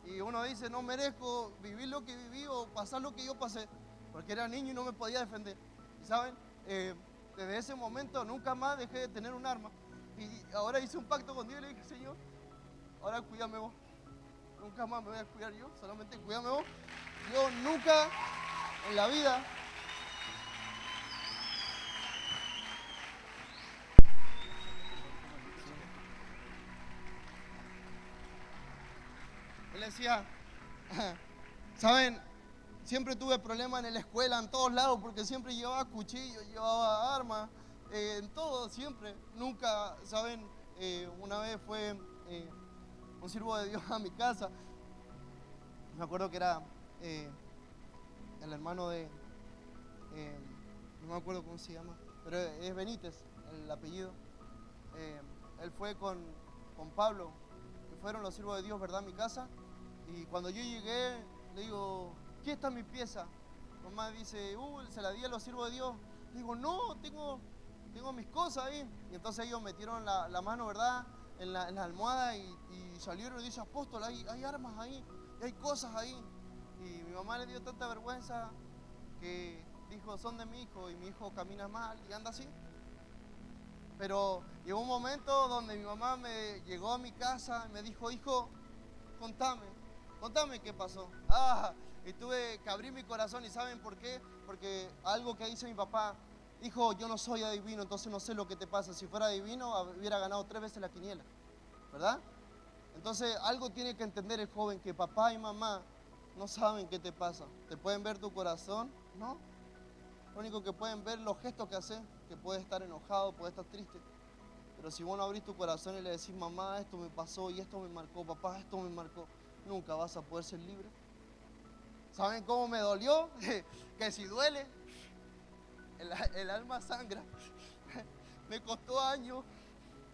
Y uno dice, no merezco vivir lo que viví o pasar lo que yo pasé. Porque era niño y no me podía defender. Y saben, desde ese momento nunca más dejé de tener un arma. Y ahora hice un pacto con Dios y le dije, Señor, ahora cuídame vos. Nunca más me voy a cuidar yo, solamente cuídame vos. Yo nunca en la vida él decía, ¿saben? Siempre tuve problemas en la escuela, en todos lados, porque siempre llevaba cuchillos, llevaba armas, en todo, siempre. Nunca, ¿saben? Una vez fue un siervo de Dios a mi casa. Me acuerdo que era el hermano de, no me acuerdo cómo se llama, pero es Benítez, el apellido. Él fue con Pablo, y fueron los siervos de Dios, ¿verdad?, a mi casa. Y cuando yo llegué, le digo, ¿qué está mi pieza? Mamá dice, se la di a los siervos de Dios. Le digo, no, tengo mis cosas ahí. Y entonces ellos metieron la mano, ¿verdad?, en la almohada y salieron y dice, apóstol, hay armas ahí, y hay cosas ahí. Y mi mamá le dio tanta vergüenza que dijo, son de mi hijo, y mi hijo camina mal y anda así. Pero llegó un momento donde mi mamá me llegó a mi casa y me dijo, hijo, contame qué pasó. Y tuve que abrir mi corazón. ¿Y saben por qué? Porque algo que dice mi papá, hijo, yo no soy adivino, entonces no sé lo que te pasa. Si fuera adivino, hubiera ganado 3 veces la quiniela, ¿verdad? Entonces algo tiene que entender el joven, que papá y mamá no saben qué te pasa. Te pueden ver tu corazón, ¿no? Lo único que pueden ver los gestos que haces, que puedes estar enojado, puedes estar triste. Pero si vos no abrís tu corazón y le decís, mamá, esto me pasó y esto me marcó, papá, esto me marcó, nunca vas a poder ser libre. ¿Saben cómo me dolió? Que si duele, el alma sangra. Me costó años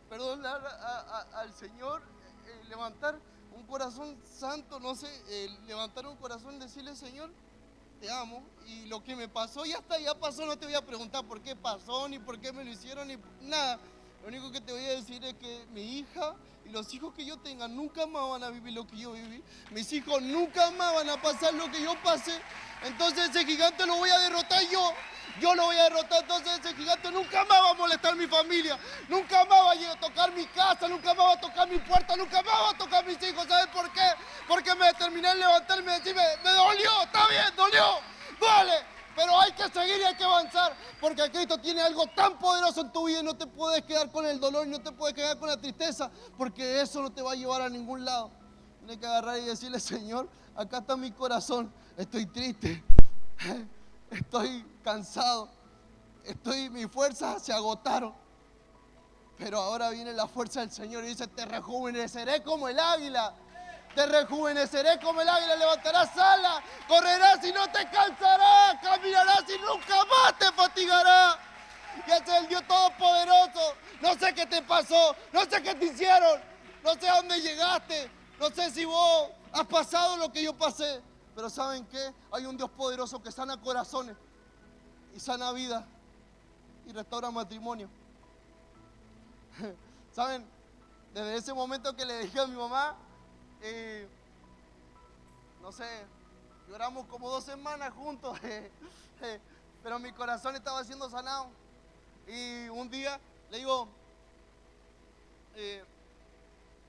perdonar al Señor, levantar un corazón santo, no sé, levantar un corazón y decirle, Señor, te amo, y lo que me pasó ya pasó, no te voy a preguntar por qué pasó, ni por qué me lo hicieron, ni nada. Lo único que te voy a decir es que mi hija y los hijos que yo tenga nunca más van a vivir lo que yo viví. Mis hijos nunca más van a pasar lo que yo pasé. Entonces ese gigante lo voy a derrotar yo. Yo lo voy a derrotar, entonces ese gigante nunca más va a molestar a mi familia. Nunca más va a tocar mi casa, nunca más va a tocar mi puerta, nunca más va a tocar mis hijos. ¿Sabes por qué? Porque me determiné en levantarme y decirme, me dolió, está bien, dolió, duele. Pero hay que seguir y hay que avanzar, porque Cristo tiene algo tan poderoso en tu vida y no te puedes quedar con el dolor y no te puedes quedar con la tristeza, porque eso no te va a llevar a ningún lado. Tienes que agarrar y decirle, Señor, acá está mi corazón, estoy triste, estoy cansado, mis fuerzas se agotaron, pero ahora viene la fuerza del Señor y dice, te rejuveneceré como el águila. Te rejuveneceré como el águila, levantarás alas, correrás y no te cansarás, caminarás y nunca más te fatigarás. Y ese es el Dios Todopoderoso. No sé qué te pasó, no sé qué te hicieron, no sé a dónde llegaste, no sé si vos has pasado lo que yo pasé. Pero ¿saben qué? Hay un Dios poderoso que sana corazones y sana vida y restaura matrimonio. ¿Saben? Desde ese momento que le dije a mi mamá, no sé, lloramos como 2 semanas juntos, pero mi corazón estaba siendo sanado. Y un día, le digo,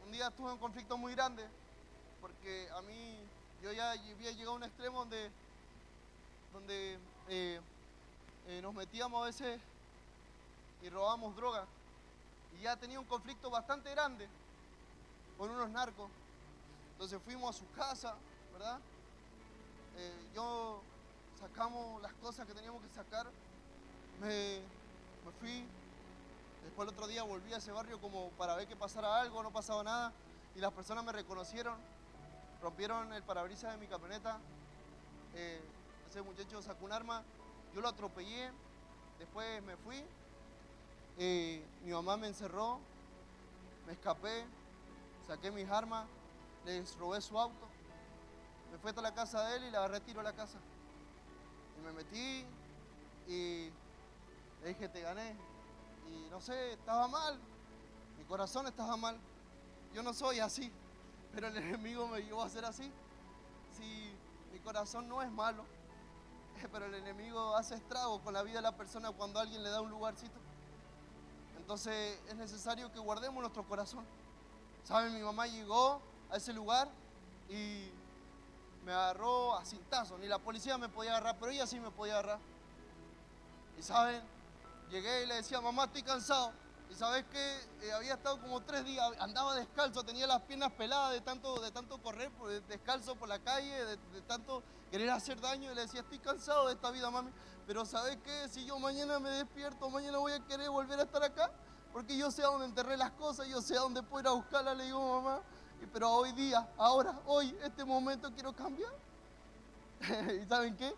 un día tuve un conflicto muy grande, porque a mí, yo ya había llegado a un extremo donde nos metíamos a veces y robábamos droga. Y ya tenía un conflicto bastante grande con unos narcos. Entonces fuimos a su casa, ¿verdad? Yo sacamos las cosas que teníamos que sacar. Me fui Después el otro día volví a ese barrio como para ver que pasara algo, no pasaba nada. Y las personas me reconocieron, rompieron el parabrisas de mi camioneta. Ese muchacho sacó un arma, yo lo atropellé, después me fui. Mi mamá me encerró, me escapé, saqué mis armas, les robé su auto, me fui hasta la casa de él y le agarré tiro a la casa. Y me metí y le dije, te gané. Y no sé, estaba mal, mi corazón estaba mal. Yo no soy así, pero el enemigo me llevó a ser así. Si mi corazón no es malo, pero el enemigo hace estrago con la vida de la persona cuando alguien le da un lugarcito. Entonces es necesario que guardemos nuestro corazón. ¿Saben? Mi mamá llegó a ese lugar y me agarró a cintazos. Ni la policía me podía agarrar, pero ella sí me podía agarrar. Y ¿saben? Llegué y le decía, mamá, estoy cansado. Y ¿sabes qué? Había estado como 3 días, andaba descalzo, tenía las piernas peladas de tanto correr descalzo por la calle, de tanto querer hacer daño. Y le decía, estoy cansado de esta vida, mami. Pero ¿sabes qué? Si yo mañana me despierto, mañana voy a querer volver a estar acá. Porque yo sé a dónde enterré las cosas, yo sé a dónde puedo ir a buscarlas, le digo, mamá. Pero hoy día, ahora, hoy, este momento quiero cambiar. ¿Y saben qué?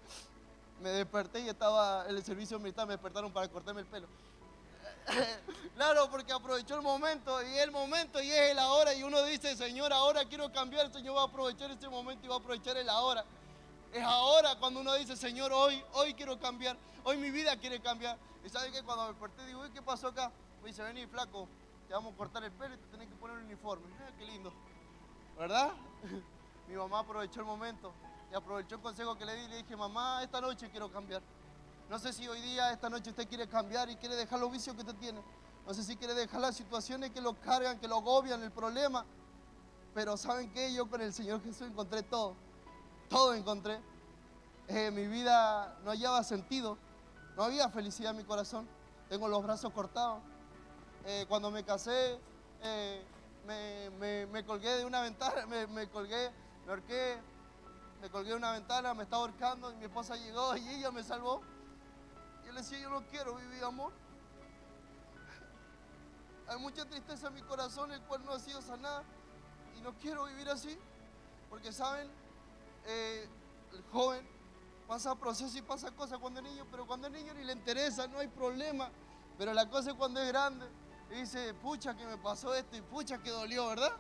Me desperté y estaba en el servicio militar, me despertaron para cortarme el pelo. Claro, porque aprovechó el momento y es el ahora, y uno dice, Señor, ahora quiero cambiar. El Señor va a aprovechar ese momento y va a aprovechar el ahora. Es ahora cuando uno dice, Señor, hoy quiero cambiar, hoy mi vida quiere cambiar. Y ¿saben qué? Cuando me desperté digo, ¿qué pasó acá? Me dice, vení, flaco, te vamos a cortar el pelo y te tenés que poner un uniforme. Qué lindo, ¿verdad? Mi mamá aprovechó el momento y aprovechó el consejo que le di y le dije, mamá, esta noche quiero cambiar. No sé si hoy día, esta noche usted quiere cambiar y quiere dejar los vicios que usted tiene. No sé si quiere dejar las situaciones que lo cargan, que lo agobian, el problema. Pero ¿saben qué? Yo con el Señor Jesús encontré todo. Todo encontré. Mi vida no hallaba sentido. No había felicidad en mi corazón. Tengo los brazos cortados. Cuando me casé, me colgué de una ventana, me ahorqué, me colgué de una ventana, me estaba ahorcando y mi esposa llegó y ella me salvó. Yo le decía, yo no quiero vivir amor. Hay mucha tristeza en mi corazón, el cual no ha sido sanada. Y no quiero vivir así. Porque, ¿saben? El joven pasa procesos y pasa cosas cuando es niño, pero cuando es niño ni le interesa, no hay problema. Pero la cosa es cuando es grande. Y dice, pucha que me pasó esto y pucha que dolió, ¿verdad?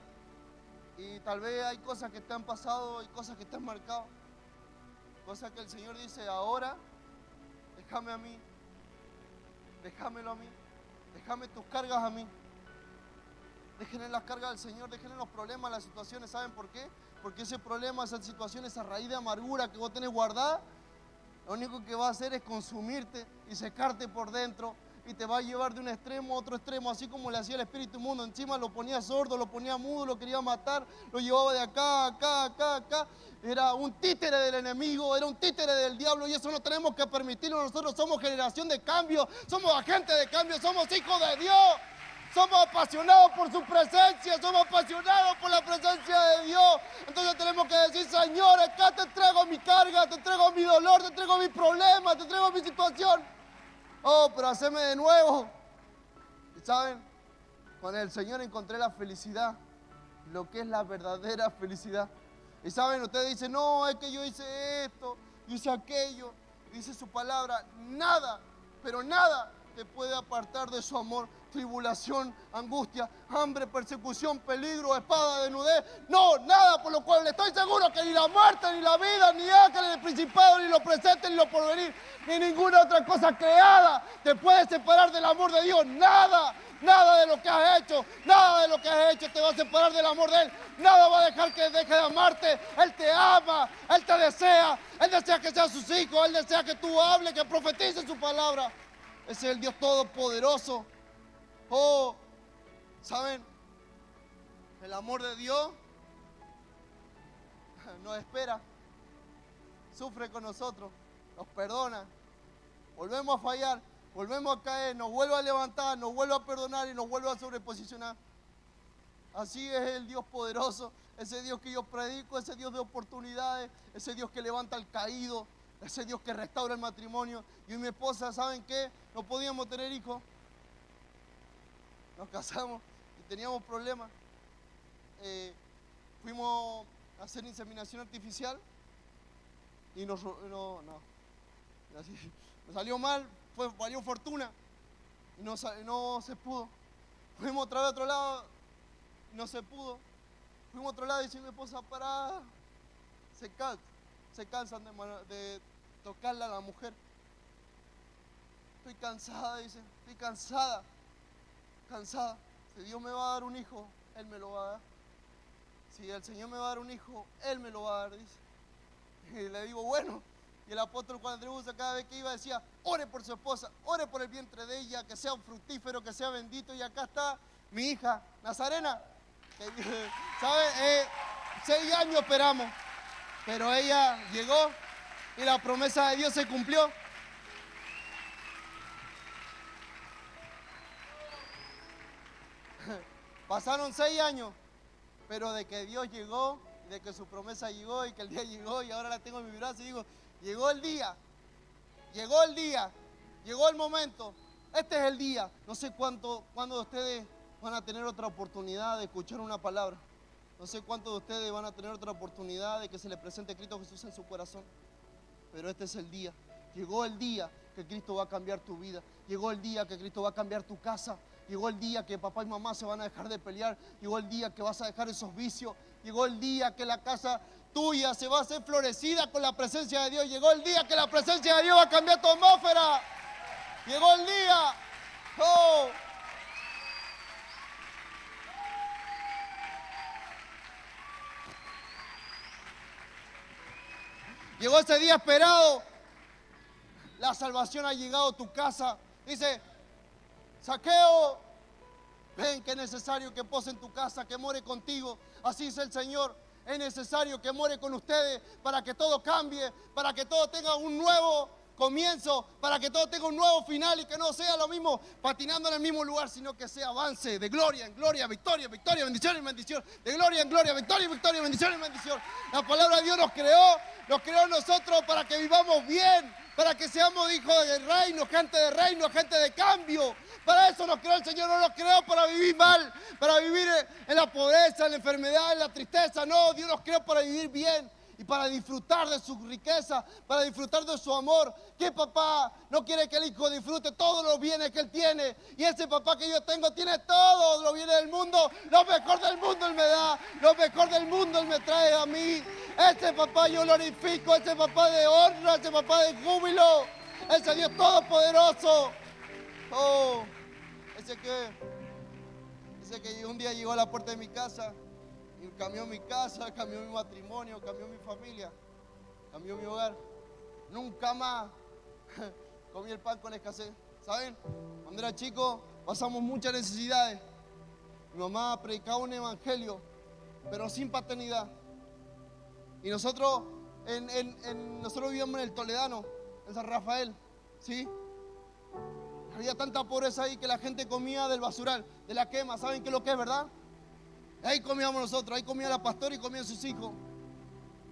Y tal vez hay cosas que te han pasado, hay cosas que te han marcado. Cosas que el Señor dice, ahora déjame a mí, déjamelo a mí, déjame tus cargas a mí. Déjenle las cargas al Señor, déjenle los problemas, las situaciones. ¿Saben por qué? Porque ese problema, esa situación, esa raíz de amargura que vos tenés guardada, lo único que va a hacer es consumirte y secarte por dentro y te va a llevar de un extremo a otro extremo, así como le hacía el espíritu inmundo. Encima lo ponía sordo, lo ponía mudo, lo quería matar, lo llevaba de acá, acá, acá, acá. Era un títere del enemigo, era un títere del diablo, y eso no tenemos que permitirlo. Nosotros somos generación de cambio, somos agentes de cambio, somos hijos de Dios. Somos apasionados por su presencia, somos apasionados por la presencia de Dios. Entonces tenemos que decir, Señor, acá te entrego mi carga, te entrego mi dolor, te entrego mi problema, te entrego mi situación. Oh, pero haceme de nuevo. Y ¿saben? Con el Señor encontré la felicidad, lo que es la verdadera felicidad. Y ¿saben? Ustedes dicen, no, es que yo hice esto, yo hice aquello, dice su palabra. Nada, pero nada te puede apartar de su amor. Tribulación, angustia, hambre, persecución, peligro, espada, desnudez. No, nada, por lo cual estoy seguro que ni la muerte, ni la vida, ni ángeles, ni principado, ni lo presente, ni lo porvenir, ni ninguna otra cosa creada te puede separar del amor de Dios. Nada, nada de lo que has hecho, nada de lo que has hecho te va a separar del amor de Él. Nada va a dejar que deje de amarte. Él te ama, Él te desea, Él desea que seas sus hijos, Él desea que tú hables, que profetices su palabra. Ese es el Dios todopoderoso. Oh, ¿saben? El amor de Dios nos espera, sufre con nosotros, nos perdona, volvemos a fallar, volvemos a caer, nos vuelve a levantar, nos vuelve a perdonar y nos vuelve a sobreposicionar. Así es el Dios poderoso, ese Dios que yo predico, ese Dios de oportunidades, ese Dios que levanta al caído, ese Dios que restaura el matrimonio. Yo y mi esposa, ¿saben qué? No podíamos tener hijos. nos casamos y teníamos problemas. Fuimos a hacer inseminación artificial y nos salió mal, valió fortuna y no se pudo. Fuimos otra vez a otro lado y no se pudo. Fuimos a otro lado y dice mi esposa, para, se cansan de tocarla a la mujer. Estoy cansada, dice, estoy cansada. Si Dios me va a dar un hijo, Él me lo va a dar. Si el Señor me va a dar un hijo, Él me lo va a dar, dice. Y le digo, bueno. Y el apóstol Juan Andrés cada vez que iba decía, ore por su esposa, ore por el vientre de ella, que sea un fructífero, que sea bendito. Y acá está mi hija, Nazarena. ¿Sabe? 6 años esperamos, pero ella llegó y la promesa de Dios se cumplió. Pasaron 6 años, pero de que Dios llegó, de que su promesa llegó y que el día llegó y ahora la tengo en mi brazo y digo, llegó el día, llegó el momento, este es el día. No sé cuándo de ustedes van a tener otra oportunidad de escuchar una palabra. No sé cuántos de ustedes van a tener otra oportunidad de que se les presente Cristo Jesús en su corazón. Pero este es el día. Llegó el día que Cristo va a cambiar tu vida. Llegó el día que Cristo va a cambiar tu casa. Llegó el día que papá y mamá se van a dejar de pelear. Llegó el día que vas a dejar esos vicios. Llegó el día que la casa tuya se va a hacer florecida con la presencia de Dios. Llegó el día que la presencia de Dios va a cambiar tu atmósfera. Llegó el día. Oh. Llegó ese día esperado. La salvación ha llegado a tu casa. Dice, Zaqueo, ven que es necesario que pose en tu casa, que more contigo. Así dice el Señor. Es necesario que more con ustedes para que todo cambie, para que todo tenga un nuevo comienzo, para que todo tenga un nuevo final y que no sea lo mismo patinando en el mismo lugar, sino que sea avance de gloria en gloria, victoria en victoria, bendición en bendición, de gloria en gloria, victoria en victoria, bendición en bendición. La palabra de Dios nos creó nosotros para que vivamos bien, para que seamos hijos del reino, gente de cambio. Para eso nos creó el Señor, no nos creó para vivir mal, para vivir en la pobreza, en la enfermedad, en la tristeza. No, Dios nos creó para vivir bien y para disfrutar de su riqueza, para disfrutar de su amor. ¿Qué papá no quiere que el hijo disfrute todos los bienes que él tiene? Y ese papá que yo tengo tiene todos los bienes del mundo. Lo mejor del mundo él me da, lo mejor del mundo él me trae a mí. Ese papá yo glorifico, ese papá de honra, ese papá de júbilo, ese Dios todopoderoso. Oh, ese que un día llegó a la puerta de mi casa y cambió mi casa, cambió mi matrimonio, cambió mi familia, cambió mi hogar. Nunca más comí el pan con escasez. ¿Saben? Cuando era chico pasamos muchas necesidades. Mi mamá predicaba un evangelio, pero sin paternidad. Y nosotros vivíamos en el Toledano, en San Rafael, ¿sí? Había tanta pobreza ahí que la gente comía del basural, de la quema. ¿Saben qué es lo que es, verdad? Ahí comíamos nosotros, ahí comía la pastora y comían sus hijos.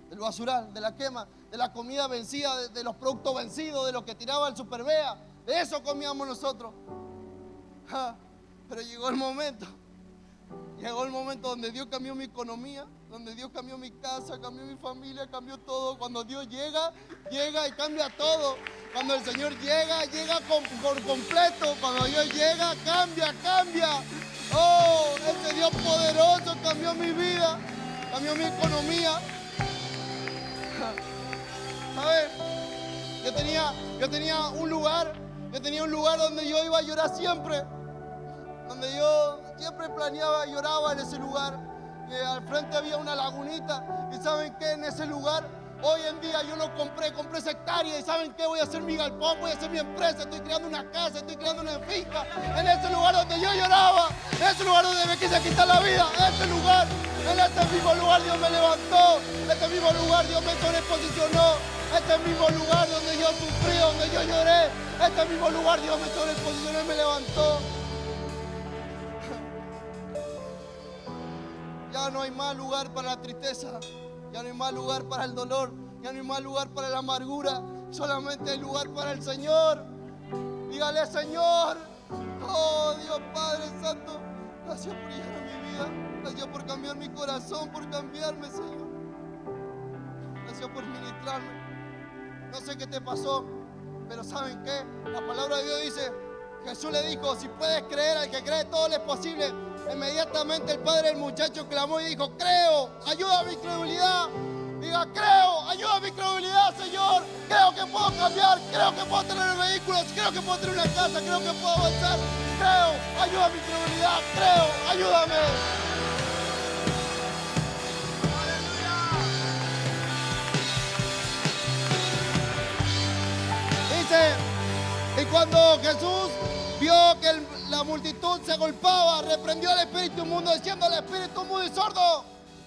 Del basural, de la quema, de la comida vencida, de los productos vencidos, de lo que tiraba el Superbea. De eso comíamos nosotros. Pero llegó el momento donde Dios cambió mi economía, donde Dios cambió mi casa, cambió mi familia, cambió todo. Cuando Dios llega y cambia todo. Cuando el Señor llega por completo. Cuando Dios llega, cambia. Oh, este Dios poderoso cambió mi vida, cambió mi economía. ¿Sabes? Yo tenía un lugar donde yo iba a llorar siempre. Donde yo siempre planeaba, lloraba en ese lugar. Al frente había una lagunita. ¿Y saben qué? En ese lugar, hoy en día yo lo compré esa hectárea. ¿Y saben qué? Voy a hacer mi galpón, voy a hacer mi empresa. Estoy creando una casa, estoy creando una finca. En ese lugar donde yo lloraba, en ese lugar donde me quise quitar la vida, en ese mismo lugar Dios me levantó. En este mismo lugar Dios me sobreposicionó. Este mismo lugar donde yo sufrí, donde yo lloré. Este mismo lugar Dios me sobreposicionó y me levantó. Ya no hay más lugar para la tristeza, ya no hay más lugar para el dolor, ya no hay más lugar para la amargura, solamente hay lugar para el Señor. Dígale, Señor, Oh Dios Padre Santo, gracias por llegar a mi vida. Gracias por cambiar mi corazón, por cambiarme, Señor. Gracias por ministrarme. No sé qué te pasó, pero ¿saben qué? La palabra de Dios dice, Jesús le dijo, si puedes creer, al que cree todo le es posible. Inmediatamente el padre del muchacho clamó y dijo, creo, ayuda a mi incredulidad. Diga, creo, ayuda a mi incredulidad, Señor. Creo que puedo cambiar, creo que puedo tener vehículos, creo que puedo tener una casa, creo que puedo avanzar. Creo, ayuda a mi incredulidad, creo, ayúdame. Dice, y cuando Jesús vio que la multitud se agolpaba, reprendió al espíritu inmundo diciendo al espíritu mudo y sordo,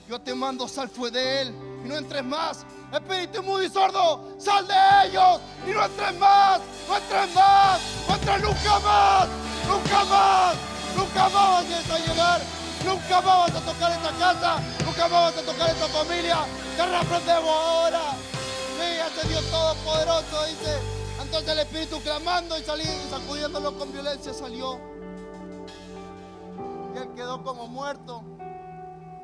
yo te mando, sal fue de él y no entres más. Espíritu mudo y sordo, sal de ellos y no entres más, no entres más, no entres nunca más, nunca más, nunca más vas a llegar, nunca más vas a tocar esta casa, nunca más vas a tocar esta familia. Te reprendemos ahora. Sí, ese Dios todopoderoso dice. Entonces el espíritu clamando y sacudiéndolo con violencia salió. Y él quedó como muerto.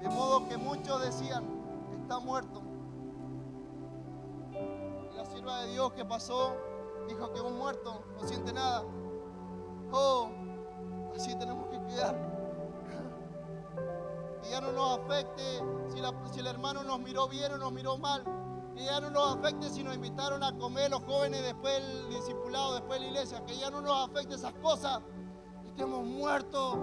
De modo que muchos decían, está muerto. Y la sierva de Dios que pasó dijo que un muerto no siente nada. Oh, así tenemos que quedar. Que ya no nos afecte si el hermano nos miró bien o nos miró mal. Que ya no nos afecte si nos invitaron a comer los jóvenes después del discipulado, después de la iglesia. Que ya no nos afecte esas cosas. Que estemos muertos.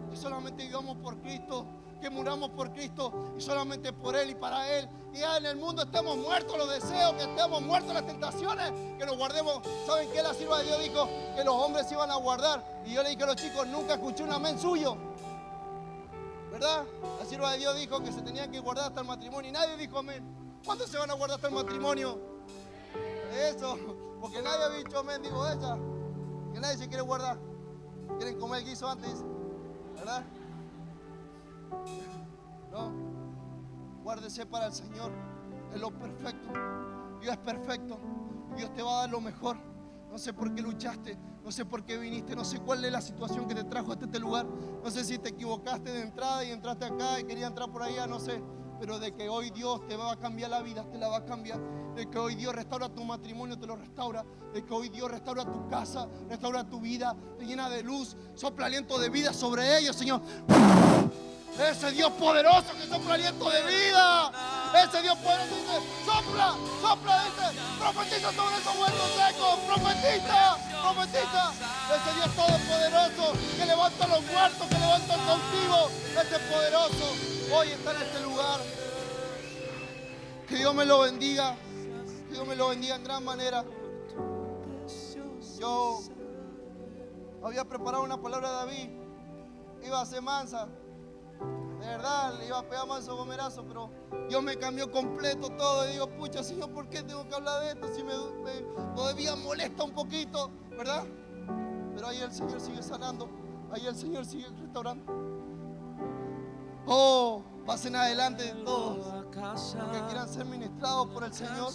Que solamente vivamos por Cristo. Que muramos por Cristo y solamente por Él y para Él. Y ya en el mundo estemos muertos los deseos, que estemos muertos las tentaciones, que nos guardemos. ¿Saben qué? La sierva de Dios dijo que los hombres se iban a guardar. Y yo le dije a los chicos, nunca escuché un amén suyo. ¿Verdad? La sierva de Dios dijo que se tenían que guardar hasta el matrimonio y nadie dijo amén. ¿Cuándo se van a guardar hasta el matrimonio? Eso, porque nadie había dicho amén, digo ella. Que nadie se quiere guardar. Quieren comer el guiso antes, ¿verdad? No, guárdese para el Señor, es lo perfecto. Dios es perfecto, Dios te va a dar lo mejor. No sé por qué luchaste, no sé por qué viniste, no sé cuál es la situación que te trajo hasta este lugar. No sé si te equivocaste de entrada y entraste acá y querías entrar por allá, no sé. Pero de que hoy Dios te va a cambiar la vida, te la va a cambiar. De que hoy Dios restaura tu matrimonio, te lo restaura. De que hoy Dios restaura tu casa, restaura tu vida, te llena de luz, sopla aliento de vida sobre ellos, Señor. Ese Dios poderoso que sopla aliento de vida. Ese Dios poderoso dice, sopla, sopla, dice, profetiza sobre esos huertos secos, profetiza, profetiza. Ese Dios todopoderoso que levanta a los muertos, que levanta al cautivo. Ese poderoso hoy está en este lugar. Que Dios me lo bendiga. Que Dios me lo bendiga en gran manera. Yo había preparado una palabra de David. Iba a ser mansa. De verdad, le iba a pegar manso gomerazo, pero Dios me cambió completo todo. Y digo, pucha, Señor, ¿por qué tengo que hablar de esto? Si me todavía molesta un poquito, ¿verdad? Pero ahí el Señor sigue sanando. Ahí el Señor sigue restaurando. Oh, pasen adelante todos los que quieran ser ministrados por el Señor.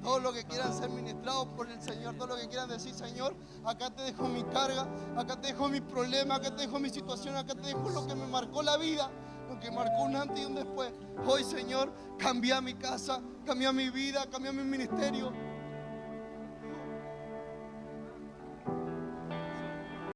Todos los que quieran ser ministrados por el Señor. Todos los que quieran decir, Señor, acá te dejo mi carga, acá te dejo mi problema, acá te dejo mi situación, acá te dejo lo que me marcó la vida, lo que marcó un antes y un después. Hoy, Señor, cambia mi casa, cambia mi vida, cambia mi ministerio.